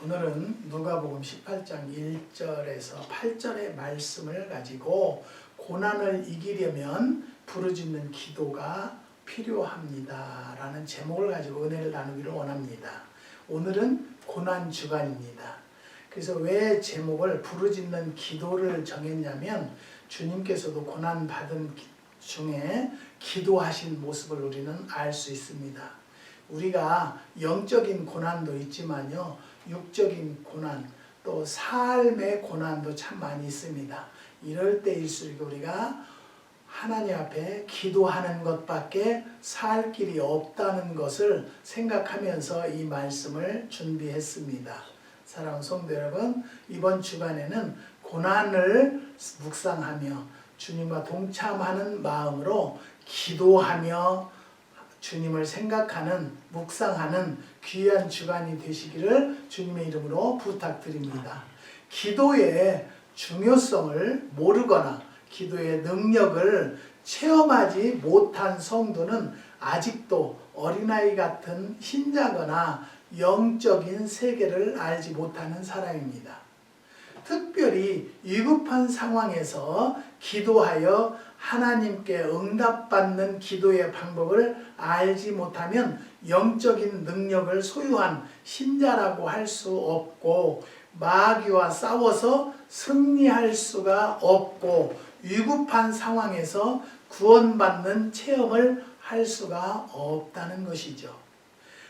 오늘은 누가복음 18장 1절에서 8절의 말씀을 가지고 고난을 이기려면 부르짖는 기도가 필요합니다 라는 제목을 가지고 은혜를 나누기를 원합니다. 오늘은 고난 주간입니다. 그래서 왜 제목을 부르짖는 기도를 정했냐면 주님께서도 고난 받은 중에 기도하신 모습을 우리는 알 수 있습니다. 우리가 영적인 고난도 있지만요, 육적인 고난, 또 삶의 고난도 참 많이 있습니다. 이럴 때일수록 우리가 하나님 앞에 기도하는 것밖에 살 길이 없다는 것을 생각하면서 이 말씀을 준비했습니다. 사랑하는 성도 여러분, 이번 주간에는 고난을 묵상하며 주님과 동참하는 마음으로 기도하며 주님을 생각하는, 묵상하는 귀한 주간이 되시기를 주님의 이름으로 부탁드립니다. 기도의 중요성을 모르거나 기도의 능력을 체험하지 못한 성도는 아직도 어린아이 같은 신자거나 영적인 세계를 알지 못하는 사람입니다. 특별히 위급한 상황에서 기도하여 하나님께 응답받는 기도의 방법을 알지 못하면 영적인 능력을 소유한 신자라고 할 수 없고, 마귀와 싸워서 승리할 수가 없고, 위급한 상황에서 구원받는 체험을 할 수가 없다는 것이죠.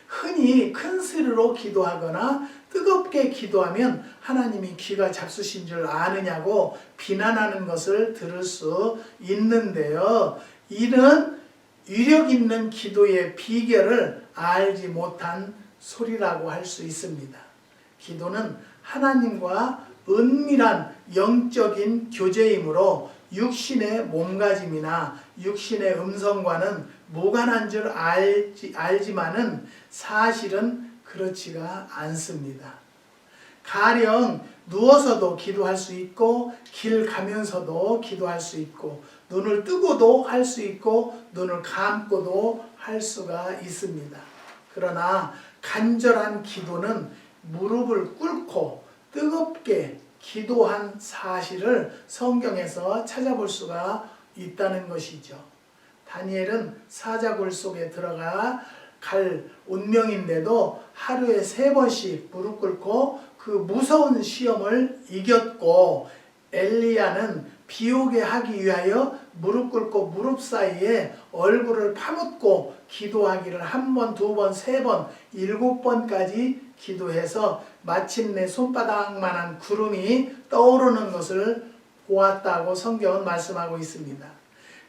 흔히 큰 소리로 기도하거나 뜨겁게 기도하면 하나님이 귀가 잡수신 줄 아느냐고 비난하는 것을 들을 수 있는데요. 이는 위력 있는 기도의 비결을 알지 못한 소리라고 할 수 있습니다. 기도는 하나님과 은밀한 영적인 교제이므로 육신의 몸가짐이나 육신의 음성과는 무관한 줄 알지만은 사실은 그렇지가 않습니다. 가령 누워서도 기도할 수 있고, 길 가면서도 기도할 수 있고, 눈을 뜨고도 할 수 있고, 눈을 감고도 할 수가 있습니다. 그러나 간절한 기도는 무릎을 꿇고 뜨겁게 기도한 사실을 성경에서 찾아볼 수가 있다는 것이죠. 다니엘은 사자굴 속에 들어가 갈 운명인데도 하루에 3번씩 무릎 꿇고 그 무서운 시험을 이겼고, 엘리야는 비 오게 하기 위하여 무릎 꿇고 무릎 사이에 얼굴을 파묻고 기도하기를 1번, 2번, 3번, 7번까지 기도해서 마침내 손바닥만한 구름이 떠오르는 것을 보았다고 성경은 말씀하고 있습니다.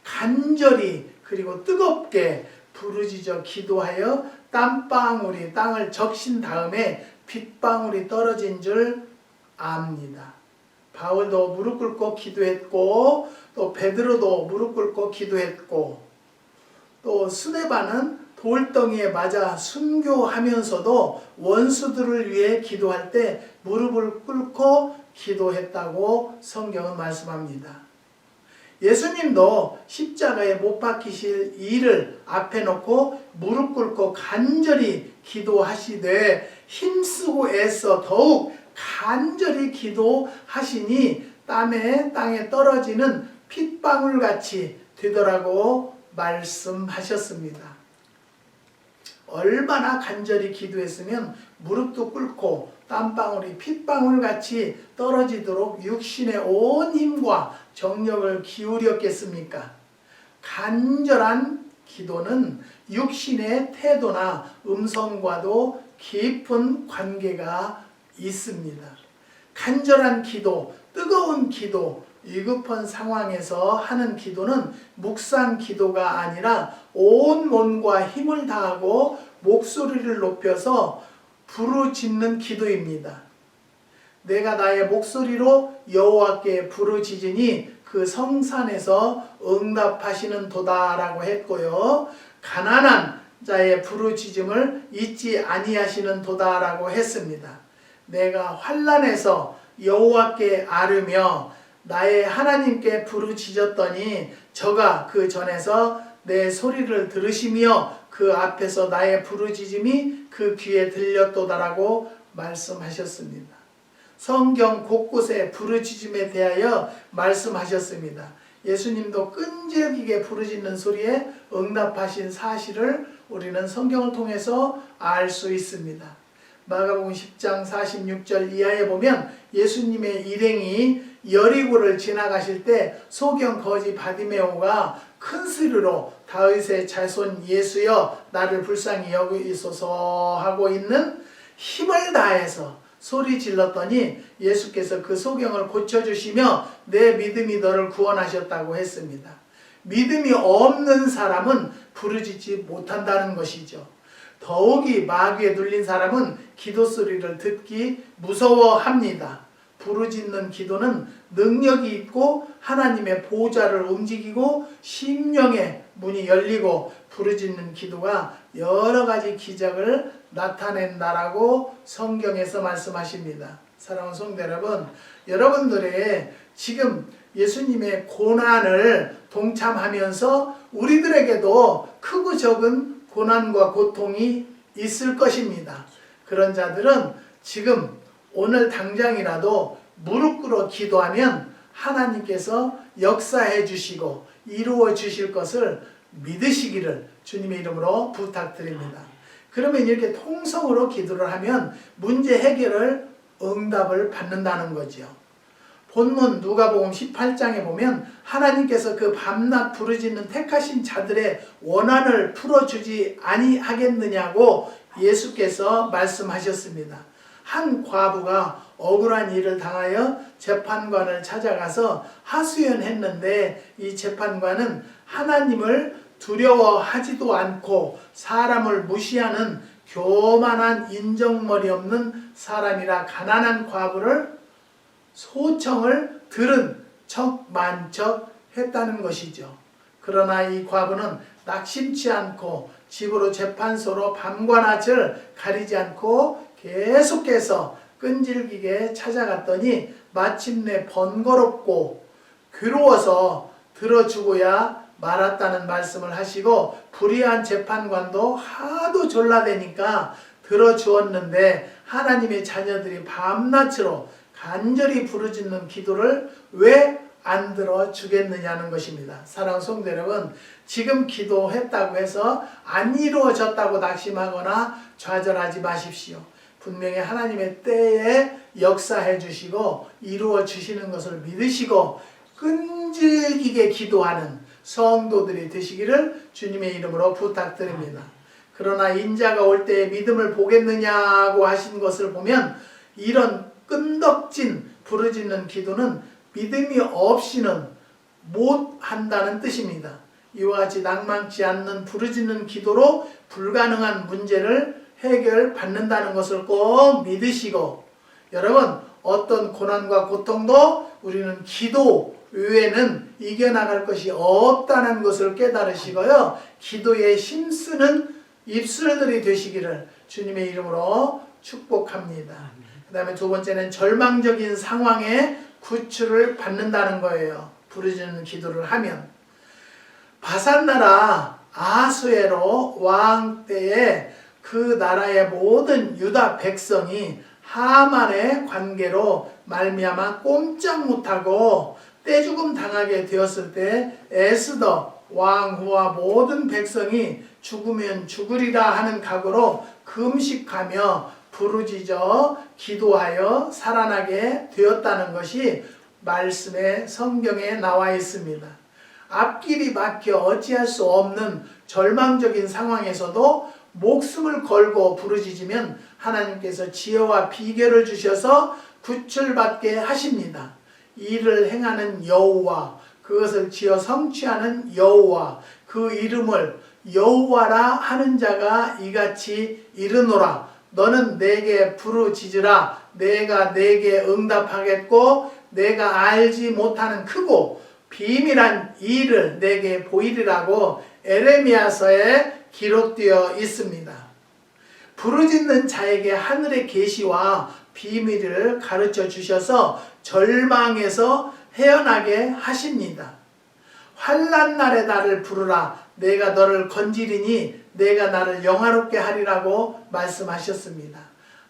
간절히 그리고 뜨겁게 부르짖어 기도하여 땀방울이 땅을 적신 다음에 빗방울이 떨어진 줄 압니다. 바울도 무릎 꿇고 기도했고, 또 베드로도 무릎 꿇고 기도했고, 또 스데반은 돌덩이에 맞아 순교하면서도 원수들을 위해 기도할 때 무릎을 꿇고 기도했다고 성경은 말씀합니다. 예수님도 십자가에 못 박히실 일을 앞에 놓고 무릎 꿇고 간절히 기도하시되 힘쓰고 애써 더욱 간절히 기도하시니 땀에 땅에 떨어지는 핏방울같이 되더라고 말씀하셨습니다. 얼마나 간절히 기도했으면 무릎도 꿇고 땀방울이 핏방울같이 떨어지도록 육신의 온 힘과 정력을 기울였겠습니까? 간절한 기도는 육신의 태도나 음성과도 깊은 관계가 있습니다. 간절한 기도, 뜨거운 기도, 위급한 상황에서 하는 기도는 묵상 기도가 아니라 온 몸과 힘을 다하고 목소리를 높여서 부르짖는 기도입니다. 내가 나의 목소리로 여호와께 부르짖으니 그 성산에서 응답하시는 도다라고 했고요. 가난한 자의 부르짖음을 잊지 아니하시는 도다라고 했습니다. 내가 환난에서 여호와께 아뢰며 나의 하나님께 부르짖었더니 저가 그 전에서 내 소리를 들으시며 그 앞에서 나의 부르짖음이 그 귀에 들렸도다라고 말씀하셨습니다. 성경 곳곳에 부르짖음에 대하여 말씀하셨습니다. 예수님도 끈질기게 부르짖는 소리에 응답하신 사실을 우리는 성경을 통해서 알 수 있습니다. 마가복음 10장 46절 이하에 보면 예수님의 일행이 여리고를 지나가실 때 소경 거지 바디메오가 큰 소리로 다윗의 자손 예수여 나를 불쌍히 여기소서 하고 있는 힘을 다해서 소리 질렀더니 예수께서 그 소경을 고쳐주시며 내 믿음이 너를 구원하셨다고 했습니다. 믿음이 없는 사람은 부르짖지 못한다는 것이죠. 더욱이 마귀에 눌린 사람은 기도 소리를 듣기 무서워합니다. 부르짖는 기도는 능력이 있고 하나님의 보좌를 움직이고 심령의 문이 열리고 부르짖는 기도가 여러 가지 기적을 나타낸다라고 성경에서 말씀하십니다. 사랑하는 성도 여러분, 여러분들의 지금 예수님의 고난을 동참하면서 우리들에게도 크고 적은 고난과 고통이 있을 것입니다. 그런 자들은 지금 오늘 당장이라도 무릎 꿇어 기도하면 하나님께서 역사해 주시고 이루어 주실 것을 믿으시기를 주님의 이름으로 부탁드립니다. 그러면 이렇게 통성으로 기도를 하면 문제 해결을 응답을 받는다는 거죠. 본문 누가복음 18장에 보면 하나님께서 그 밤낮 부르짖는 택하신 자들의 원한을 풀어주지 아니하겠느냐고 예수께서 말씀하셨습니다. 한 과부가 억울한 일을 당하여 재판관을 찾아가서 하소연했는데 이 재판관은 하나님을 두려워하지도 않고 사람을 무시하는 교만한 인정머리 없는 사람이라 가난한 과부를 소청을 들은 척만척 했다는 것이죠. 그러나 이 과부는 낙심치 않고 집으로 재판소로 밤과 낮을 가리지 않고 계속해서 끈질기게 찾아갔더니 마침내 번거롭고 괴로워서 들어주고야 말았다는 말씀을 하시고 불의한 재판관도 하도 졸라대니까 들어주었는데 하나님의 자녀들이 밤낮으로 간절히 부르짖는 기도를 왜 안 들어주겠느냐는 것입니다. 사랑하는 성도 여러분, 지금 기도했다고 해서 안 이루어졌다고 낙심하거나 좌절하지 마십시오. 분명히 하나님의 때에 역사해 주시고 이루어 주시는 것을 믿으시고 끈질기게 기도하는 성도들이 되시기를 주님의 이름으로 부탁드립니다. 그러나 인자가 올 때에 믿음을 보겠느냐고 하신 것을 보면 이런 끈덕진 부르짖는 기도는 믿음이 없이는 못한다는 뜻입니다. 이와 같이 낭만치 않는 부르짖는 기도로 불가능한 문제를 해결받는다는 것을 꼭 믿으시고, 여러분 어떤 고난과 고통도 우리는 기도 외에는 이겨나갈 것이 없다는 것을 깨달으시고요, 기도에 힘쓰는 입술들이 되시기를 주님의 이름으로 축복합니다. 그 다음에 두 번째는 절망적인 상황에 구출을 받는다는 거예요. 부르짖는 기도를 하면. 바산나라 아하수에로 왕 때에 그 나라의 모든 유다 백성이 하만의 관계로 말미암아 꼼짝 못하고 떼죽음 당하게 되었을 때 에스더 왕후와 모든 백성이 죽으면 죽으리라 하는 각오로 금식하며 부르짖어 기도하여 살아나게 되었다는 것이 말씀의 성경에 나와 있습니다. 앞길이 막혀 어찌할 수 없는 절망적인 상황에서도 목숨을 걸고 부르짖으면 하나님께서 지혜와 비결을 주셔서 구출받게 하십니다. 이를 행하는 여호와, 그것을 지어 성취하는 여호와, 그 이름을 여호와라 하는 자가 이같이 이르노라. 너는 내게 부르짖으라. 내가 내게 응답하겠고 내가 알지 못하는 크고 비밀한 일을 내게 보이리라고 에레미야서에 기록되어 있습니다. 부르짖는 자에게 하늘의 계시와 비밀을 가르쳐 주셔서 절망에서 헤어나게 하십니다. 환난 날에 나를 부르라. 내가 너를 건지리니 내가 나를 영화롭게 하리라고 말씀하셨습니다.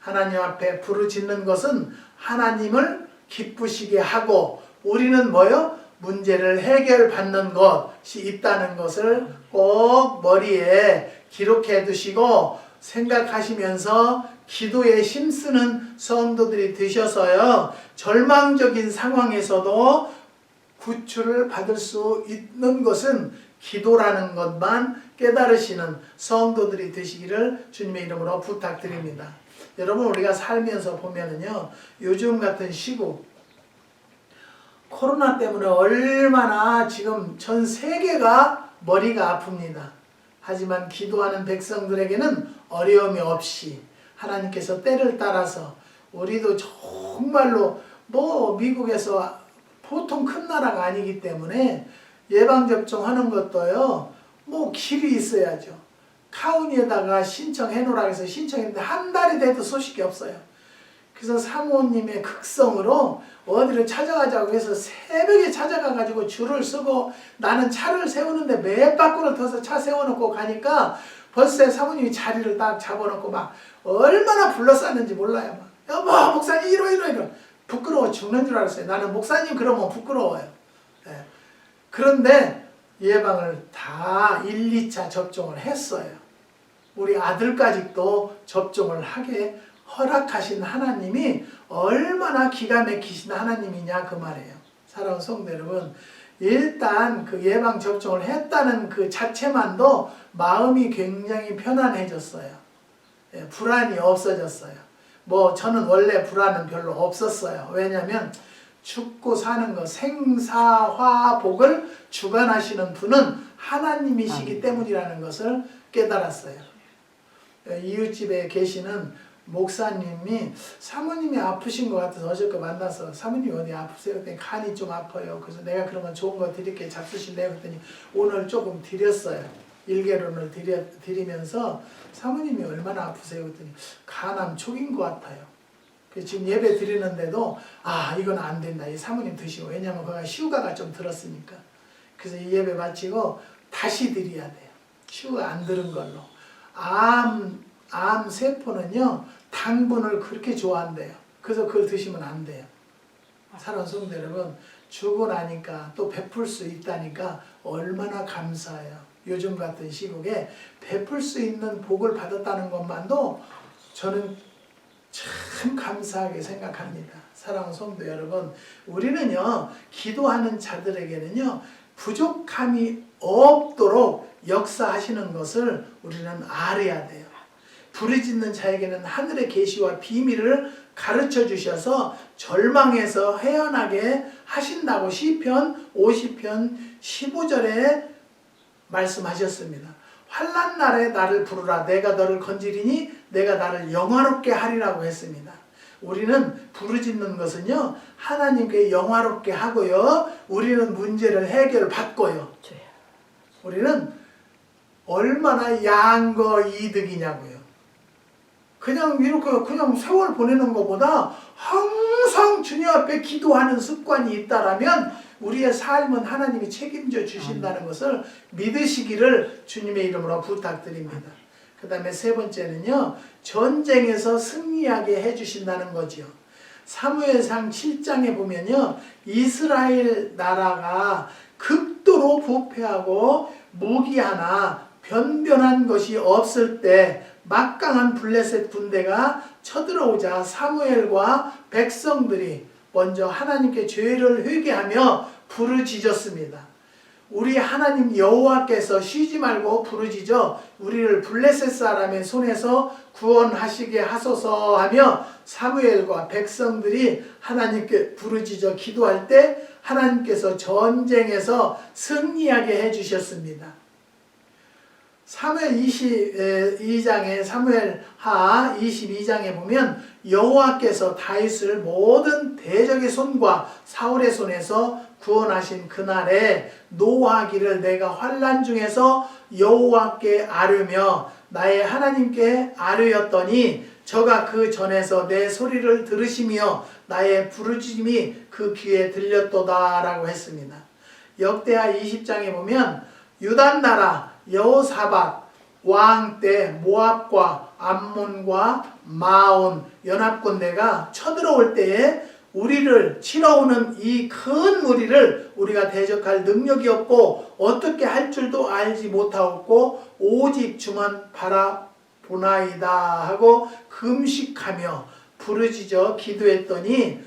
하나님 앞에 부르짖는 것은 하나님을 기쁘시게 하고 우리는 뭐요? 문제를 해결받는 것이 있다는 것을 꼭 머리에 기록해 두시고 생각하시면서 기도에 힘쓰는 성도들이 되셔서요. 절망적인 상황에서도 구출을 받을 수 있는 것은 기도라는 것만 깨달으시는 성도들이 되시기를 주님의 이름으로 부탁드립니다. 여러분 우리가 살면서 보면은요. 요즘 같은 시국 코로나 때문에 얼마나 지금 전 세계가 머리가 아픕니다. 하지만 기도하는 백성들에게는 어려움이 없이 하나님께서 때를 따라서 우리도 정말로 뭐 미국에서 보통 큰 나라가 아니기 때문에 예방접종하는 것도요. 뭐 길이 있어야죠. 카운티에다가 신청해 놓으라고 해서 신청했는데 한 달이 돼도 소식이 없어요. 그래서 사모님의 극성으로 어디를 찾아가자고 해서 새벽에 찾아가가지고 줄을 서고 나는 차를 세우는데 몇 바퀴를 더서 차 세워놓고 가니까 벌써 사모님이 자리를 딱 잡아놓고 막 얼마나 불러쌌는지 몰라요. 막 여보 목사님 이러 부끄러워 죽는 줄 알았어요. 나는 목사님 그러면 부끄러워요. 예. 그런데 예방을 다 1, 2차 접종을 했어요. 우리 아들까지도 접종을 하게 허락하신 하나님이 얼마나 기가 막히신 하나님이냐 그 말이에요. 사랑하는 성도 여러분, 일단 그 예방접종을 했다는 그 자체만도 마음이 굉장히 편안해졌어요. 예, 불안이 없어졌어요. 뭐 저는 원래 불안은 별로 없었어요. 왜냐하면 죽고 사는 거 생사화복을 주관하시는 분은 하나님이시기 때문이라는 것을 깨달았어요. 이웃집에 계시는 목사님이 사모님이 아프신 것 같아서 어저께 만나서 사모님 어디 아프세요? 그랬더니 간이 좀 아파요. 그래서 내가 그러면 좋은 거 드릴게 잡수실래요? 그랬더니 오늘 조금 드렸어요. 일개론을 드리면서 사모님이 얼마나 아프세요? 그랬더니 간암 초기인 것 같아요. 그래서 지금 예배 드리는데도 이건 안 된다. 이 사모님 드시고. 왜냐하면 그가 휴가가 좀 들었으니까. 그래서 이 예배 마치고 다시 드려야 돼요. 휴가 안 들은 걸로. 암 세포는요 당분을 그렇게 좋아한대요. 그래서 그걸 드시면 안 돼요. 사랑하는 성도 여러분, 주고 나니까 또 베풀 수 있다니까 얼마나 감사해요. 요즘 같은 시국에 베풀 수 있는 복을 받았다는 것만도 저는 참 감사하게 생각합니다. 사랑하는 성도 여러분, 우리는요 기도하는 자들에게는요 부족함이 없도록 역사하시는 것을 우리는 알아야 돼요. 부르짖는 자에게는 하늘의 계시와 비밀을 가르쳐 주셔서 절망에서 헤어나게 하신다고 시편 50편 15절에 말씀하셨습니다. 환난 날에 나를 부르라 내가 너를 건지리니 내가 나를 영화롭게 하리라고 했습니다. 우리는 부르짖는 것은요 하나님께 영화롭게 하고요 우리는 문제를 해결받고요. 우리는 얼마나 양거 이득이냐고요. 그냥 이렇게 그냥 세월 보내는 것보다 항상 주님 앞에 기도하는 습관이 있다라면 우리의 삶은 하나님이 책임져 주신다는 것을 믿으시기를 주님의 이름으로 부탁드립니다. 그 다음에 세 번째는요 전쟁에서 승리하게 해주신다는 거죠. 사무엘상 7장에 보면요 이스라엘 나라가 극도로 부패하고 무기 하나 변변한 것이 없을 때 막강한 블레셋 군대가 쳐들어오자 사무엘과 백성들이 먼저 하나님께 죄를 회개하며 부르짖었습니다. 우리 하나님 여호와께서 쉬지 말고 부르짖어 우리를 블레셋 사람의 손에서 구원하시게 하소서 하며 사무엘과 백성들이 하나님께 부르짖어 기도할 때 하나님께서 전쟁에서 승리하게 해주셨습니다. 사무엘 22장에 사무엘하 22장에 보면 여호와께서 다윗을 모든 대적의 손과 사울의 손에서 구원하신 그날에 노하기를 내가 환난 중에서 여호와께 아뢰며 나의 하나님께 아뢰었더니 저가 그 전에서 내 소리를 들으시며 나의 부르짖음이 그 귀에 들렸도다 라고 했습니다. 역대하 20장에 보면 유단 나라 여호사밧 왕 때 모압과 암몬과 마온 연합군대가 쳐들어올 때에 우리를 치러오는 이 큰 무리를 우리가 대적할 능력이 없고 어떻게 할 줄도 알지 못하였고 오직 주만 바라보나이다 하고 금식하며 부르짖어 기도했더니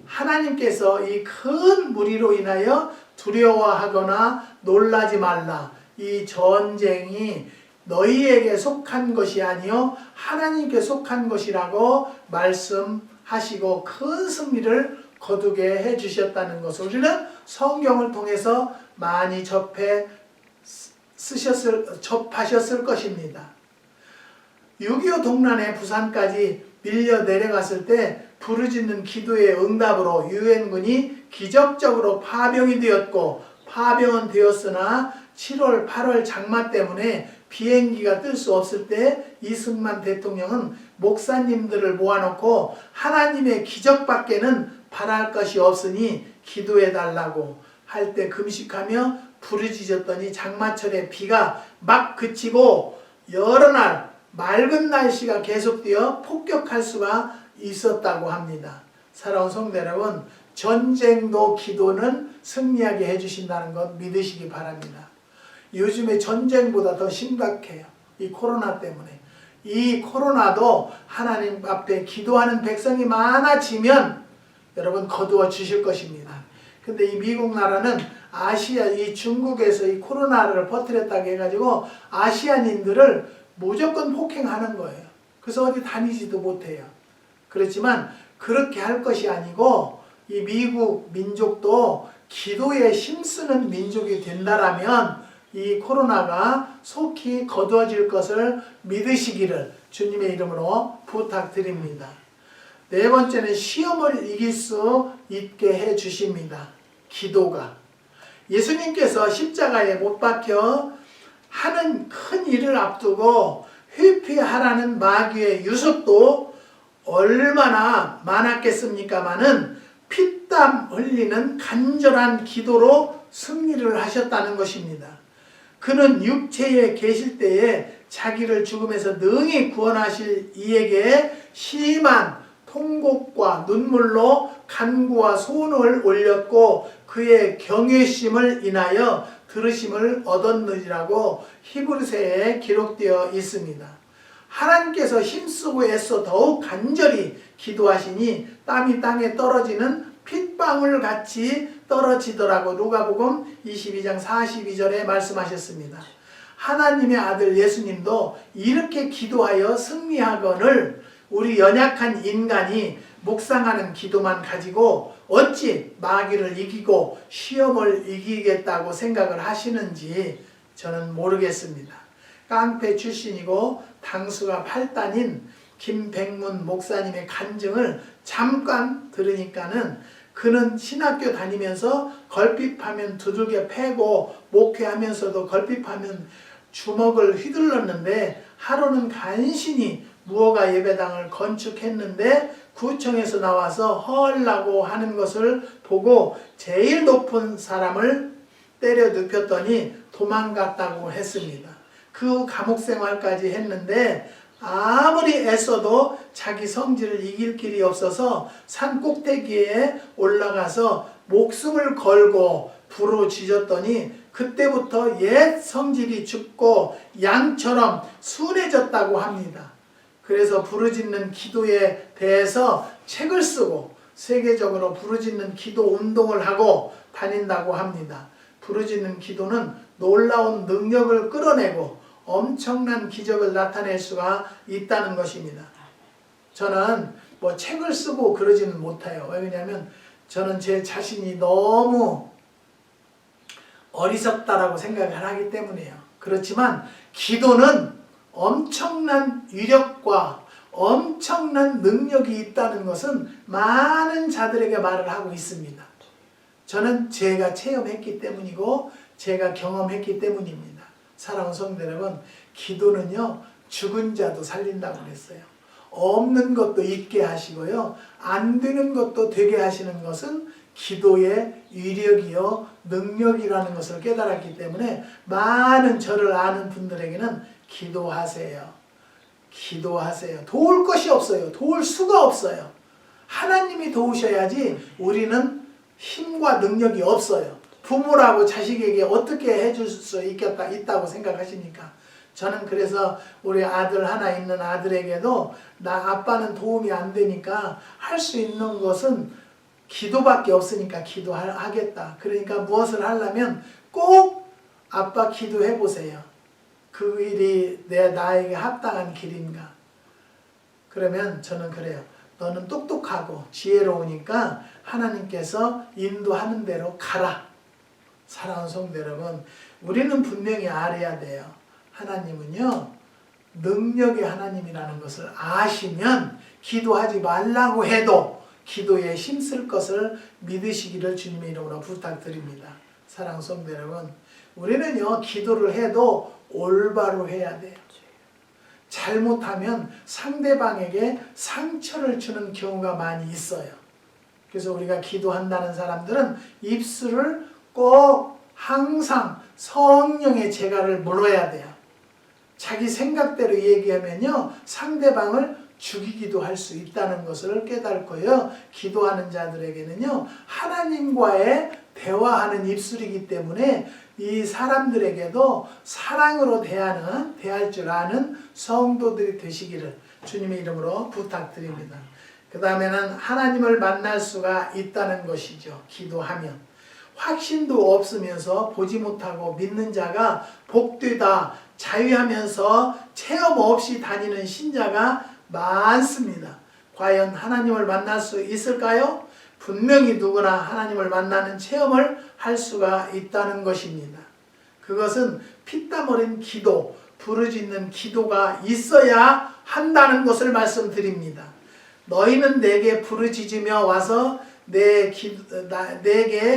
하나님께서 이 큰 무리로 인하여 두려워하거나 놀라지 말라. 이 전쟁이 너희에게 속한 것이 아니요 하나님께 속한 것이라고 말씀하시고 큰 승리를 거두게 해주셨다는 것을 우리는 성경을 통해서 많이 접하셨을 것입니다. 6.25 동란에 부산까지 밀려 내려갔을 때 부르짖는 기도의 응답으로 유엔군이 기적적으로 파병이 되었고 파병은 되었으나 7월 8월 장마 때문에 비행기가 뜰 수 없을 때 이승만 대통령은 목사님들을 모아놓고 하나님의 기적밖에는 바랄 것이 없으니 기도해달라고 할 때 금식하며 부르짖었더니 장마철에 비가 막 그치고 여러 날 맑은 날씨가 계속되어 폭격할 수가 있었다고 합니다. 사랑하는 성도 여러분, 전쟁도 기도는 승리하게 해주신다는 것 믿으시기 바랍니다. 요즘에 전쟁보다 더 심각해요. 이 코로나 때문에. 이 코로나도 하나님 앞에 기도하는 백성이 많아지면 여러분 거두어 주실 것입니다. 근데 이 미국 나라는 아시아, 이 중국에서 이 코로나를 퍼뜨렸다고 해가지고 아시안인들을 무조건 폭행하는 거예요. 그래서 어디 다니지도 못해요. 그렇지만 그렇게 할 것이 아니고 이 미국 민족도 기도에 힘쓰는 민족이 된다라면 이 코로나가 속히 거두어질 것을 믿으시기를 주님의 이름으로 부탁드립니다. 네 번째는 시험을 이길 수 있게 해 주십니다. 기도가. 예수님께서 십자가에 못 박혀 하는 큰 일을 앞두고 회피하라는 마귀의 유혹도 얼마나 많았겠습니까마는 피땀 흘리는 간절한 기도로 승리를 하셨다는 것입니다. 그는 육체에 계실 때에 자기를 죽음에서 능히 구원하실 이에게 심한 통곡과 눈물로 간구와 소원을 올렸고 그의 경외심을 인하여 들으심을 얻었느니라고 히브리서에 기록되어 있습니다. 하나님께서 힘쓰고 애써 더욱 간절히 기도하시니 땀이 땅에 떨어지는 핏방울 같이 떨어지더라고 누가복음 22장 42절에 말씀하셨습니다. 하나님의 아들 예수님도 이렇게 기도하여 승리하거늘 우리 연약한 인간이 묵상하는 기도만 가지고 어찌 마귀를 이기고 시험을 이기겠다고 생각을 하시는지 저는 모르겠습니다. 깡패 출신이고 당수가 8단인 김백문 목사님의 간증을 잠깐 들으니까는 그는 신학교 다니면서 걸핏하면 두들겨 패고 목회하면서도 걸핏하면 주먹을 휘둘렀는데 하루는 간신히 무허가 예배당을 건축했는데 구청에서 나와서 헐라고 하는 것을 보고 제일 높은 사람을 때려 눕혔더니 도망갔다고 했습니다. 그 후 감옥 생활까지 했는데 아무리 애써도 자기 성질을 이길 길이 없어서 산 꼭대기에 올라가서 목숨을 걸고 부르짖었더니 그때부터 옛 성질이 죽고 양처럼 순해졌다고 합니다. 그래서 부르짖는 기도에 대해서 책을 쓰고 세계적으로 부르짖는 기도 운동을 하고 다닌다고 합니다. 부르짖는 기도는 놀라운 능력을 끌어내고 엄청난 기적을 나타낼 수가 있다는 것입니다. 저는 뭐 책을 쓰고 그러지는 못해요. 왜냐하면 저는 제 자신이 너무 어리석다라고 생각을 하기 때문이에요. 그렇지만 기도는 엄청난 위력과 엄청난 능력이 있다는 것은 많은 자들에게 말을 하고 있습니다. 저는 제가 체험했기 때문이고 제가 경험했기 때문입니다. 사랑하는 성도 여러분, 기도는요 죽은 자도 살린다고 그랬어요. 없는 것도 있게 하시고요 안 되는 것도 되게 하시는 것은 기도의 위력이요 능력이라는 것을 깨달았기 때문에 많은 저를 아는 분들에게는 기도하세요. 기도하세요. 도울 것이 없어요. 도울 수가 없어요. 하나님이 도우셔야지 우리는 힘과 능력이 없어요. 부모라고 자식에게 어떻게 해줄 수 있다고 생각하십니까? 저는 그래서 우리 아들 하나 있는 아들에게도 나 아빠는 도움이 안 되니까 할 수 있는 것은 기도밖에 없으니까 기도하겠다. 그러니까 무엇을 하려면 꼭 아빠 기도해 보세요. 그 일이 나에게 합당한 길인가? 그러면 저는 그래요. 너는 똑똑하고 지혜로우니까 하나님께서 인도하는 대로 가라. 사랑하는 성도 여러분, 우리는 분명히 알아야 돼요. 하나님은요, 능력의 하나님이라는 것을 아시면 기도하지 말라고 해도 기도에 힘쓸 것을 믿으시기를 주님의 이름으로 부탁드립니다. 사랑하는 성도 여러분, 우리는요, 기도를 해도 올바로 해야 돼요. 잘못하면 상대방에게 상처를 주는 경우가 많이 있어요. 그래서 우리가 기도한다는 사람들은 입술을 꼭 항상 성령의 제가를 물어야 돼요. 자기 생각대로 얘기하면요, 상대방을 죽이기도 할 수 있다는 것을 깨닫고요. 기도하는 자들에게는요, 하나님과의 대화하는 입술이기 때문에 이 사람들에게도 사랑으로 대할 줄 아는 성도들이 되시기를 주님의 이름으로 부탁드립니다. 그 다음에는 하나님을 만날 수가 있다는 것이죠. 기도하면. 확신도 없으면서 보지 못하고 믿는 자가 복되다 자유하면서 체험 없이 다니는 신자가 많습니다. 과연 하나님을 만날 수 있을까요? 분명히 누구나 하나님을 만나는 체험을 할 수가 있다는 것입니다. 그것은 피땀 흘린 기도, 부르짖는 기도가 있어야 한다는 것을 말씀드립니다. 너희는 내게 부르짖으며 와서 내게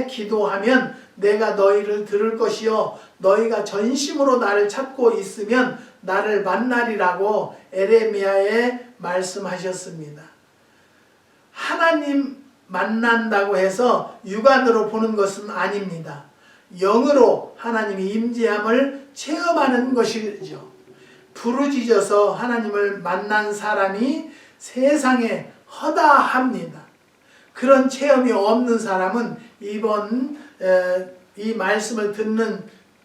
기도하면 내가 너희를 들을 것이요 너희가 전심으로 나를 찾고 있으면 나를 만나리라고 에레미야에 말씀하셨습니다. 하나님 만난다고 해서 육안으로 보는 것은 아닙니다. 영으로 하나님이 임재함을 체험하는 것이죠. 부르짖어서 하나님을 만난 사람이 세상에 허다합니다. 그런 체험이 없는 사람은 이번 이 말씀을 듣는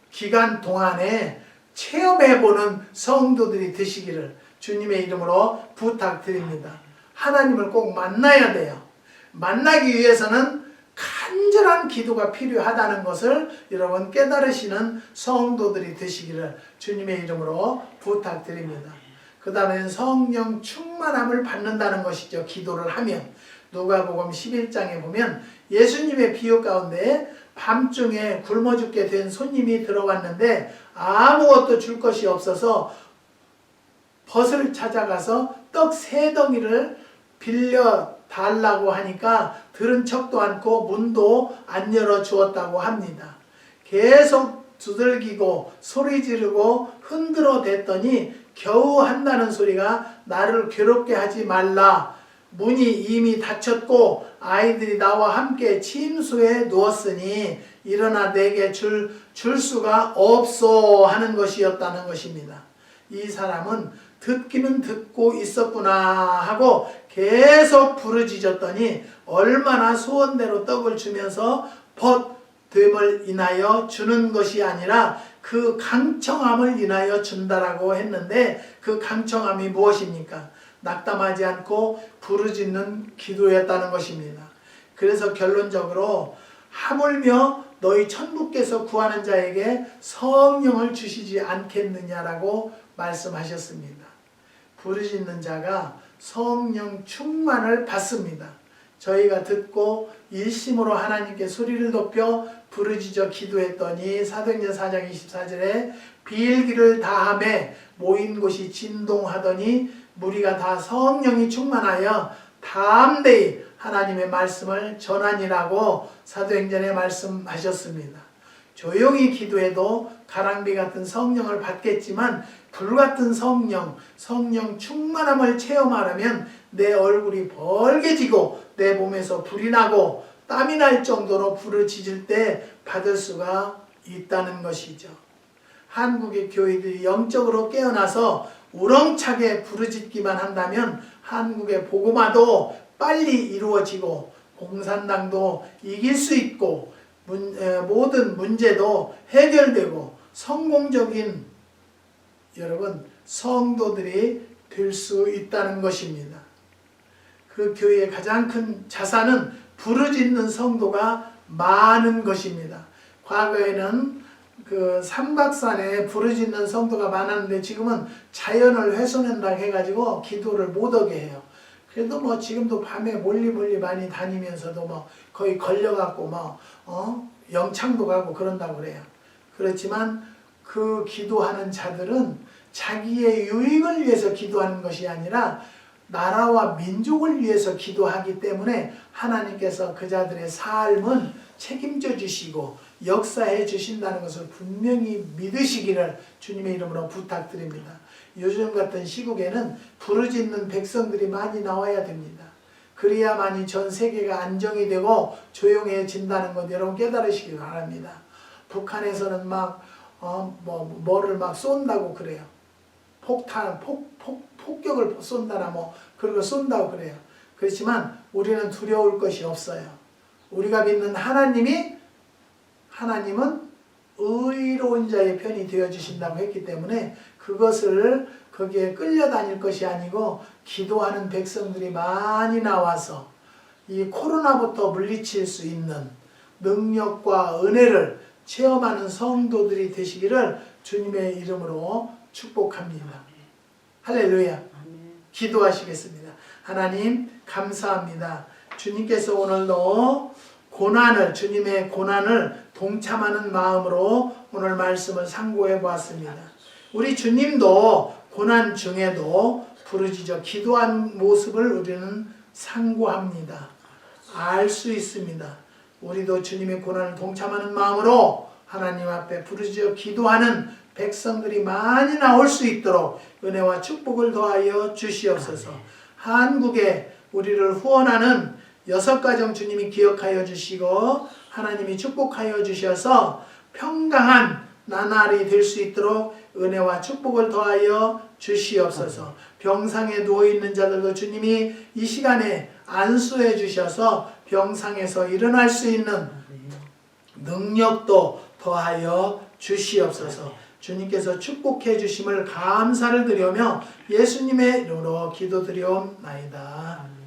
기간 동안에 체험해보는 성도들이 되시기를 주님의 이름으로 부탁드립니다. 하나님을 꼭 만나야 돼요. 만나기 위해서는 간절한 기도가 필요하다는 것을 여러분 깨달으시는 성도들이 되시기를 주님의 이름으로 부탁드립니다. 그 다음에 성령 충만함을 받는다는 것이죠. 기도를 하면. 누가복음 11장에 보면 예수님의 비유 가운데 밤중에 굶어 죽게 된 손님이 들어왔는데 아무것도 줄 것이 없어서 벗을 찾아가서 떡 3덩이를 빌려 달라고 하니까 들은 척도 않고 문도 안 열어 주었다고 합니다. 계속 두들기고 소리 지르고 흔들어 댔더니 겨우 한다는 소리가 나를 괴롭게 하지 말라. 문이 이미 닫혔고 아이들이 나와 함께 침소에 누웠으니 일어나 내게 줄 수가 없소 하는 것이었다는 것입니다. 이 사람은 듣기는 듣고 있었구나 하고 계속 부르짖었더니 얼마나 소원대로 떡을 주면서 벗됨을 인하여 주는 것이 아니라 그 강청함을 인하여 준다라고 했는데 그 강청함이 무엇입니까? 낙담하지 않고 부르짖는 기도였다는 것입니다. 그래서 결론적으로 하물며 너희 천부께서 구하는 자에게 성령을 주시지 않겠느냐라고 말씀하셨습니다. 부르짖는 자가 성령 충만을 받습니다. 저희가 듣고 일심으로 하나님께 소리를 높여 부르짖어 기도했더니 사도행전 4장 24절에 비일기를 다함에 모인 곳이 진동하더니 무리가 다 성령이 충만하여 담대히 하나님의 말씀을 전하니라고 사도행전에 말씀하셨습니다. 조용히 기도해도 가랑비 같은 성령을 받겠지만 불같은 성령 충만함을 체험하려면 내 얼굴이 벌게지고 내 몸에서 불이 나고 땀이 날 정도로 부르짖을 때 받을 수가 있다는 것이죠. 한국의 교회들이 영적으로 깨어나서 우렁차게 부르짖기만 한다면 한국의 복음화도 빨리 이루어지고 공산당도 이길 수 있고 모든 문제도 해결되고 성공적인 여러분 성도들이 될 수 있다는 것입니다. 그 교회의 가장 큰 자산은 부르짖는 성도가 많은 것입니다. 과거에는 그 삼각산에 부르짖는 성도가 많았는데 지금은 자연을 훼손한다 해가지고 기도를 못하게 해요. 그래도 뭐 지금도 밤에 멀리 많이 다니면서도 뭐 거의 걸려갖고 뭐 영창도 가고 그런다고 그래요. 그렇지만 그 기도하는 자들은 자기의 유익을 위해서 기도하는 것이 아니라 나라와 민족을 위해서 기도하기 때문에 하나님께서 그 자들의 삶은 책임져 주시고 역사해 주신다는 것을 분명히 믿으시기를 주님의 이름으로 부탁드립니다. 요즘 같은 시국에는 부르짖는 백성들이 많이 나와야 됩니다. 그래야만이 전 세계가 안정이 되고 조용해진다는 것 여러분 깨달으시기 바랍니다. 북한에서는 뭐를 막 쏜다고 그래요. 폭격을 쏜다나 뭐 그런 거 쏜다고 그래요. 그렇지만 우리는 두려울 것이 없어요. 우리가 믿는 하나님은 의로운 자의 편이 되어주신다고 했기 때문에 그것을 거기에 끌려다닐 것이 아니고 기도하는 백성들이 많이 나와서 이 코로나부터 물리칠 수 있는 능력과 은혜를 체험하는 성도들이 되시기를 주님의 이름으로 축복합니다. 할렐루야. 기도하시겠습니다. 하나님 감사합니다. 주님께서 오늘도 주님의 고난을 동참하는 마음으로 오늘 말씀을 상고해 보았습니다. 우리 주님도 고난 중에도 부르짖어 기도한 모습을 우리는 상고합니다. 알 수 있습니다. 우리도 주님의 고난을 동참하는 마음으로 하나님 앞에 부르짖어 기도하는 백성들이 많이 나올 수 있도록 은혜와 축복을 더하여 주시옵소서. 한국에 우리를 후원하는 6가정 주님이 기억하여 주시고 하나님이 축복하여 주셔서 평강한 나날이 될 수 있도록 은혜와 축복을 더하여 주시옵소서. 병상에 누워있는 자들도 주님이 이 시간에 안수해 주셔서 병상에서 일어날 수 있는 능력도 더하여 주시옵소서. 주님께서 축복해 주심을 감사를 드리며 예수님의 이름으로 기도드리옵나이다.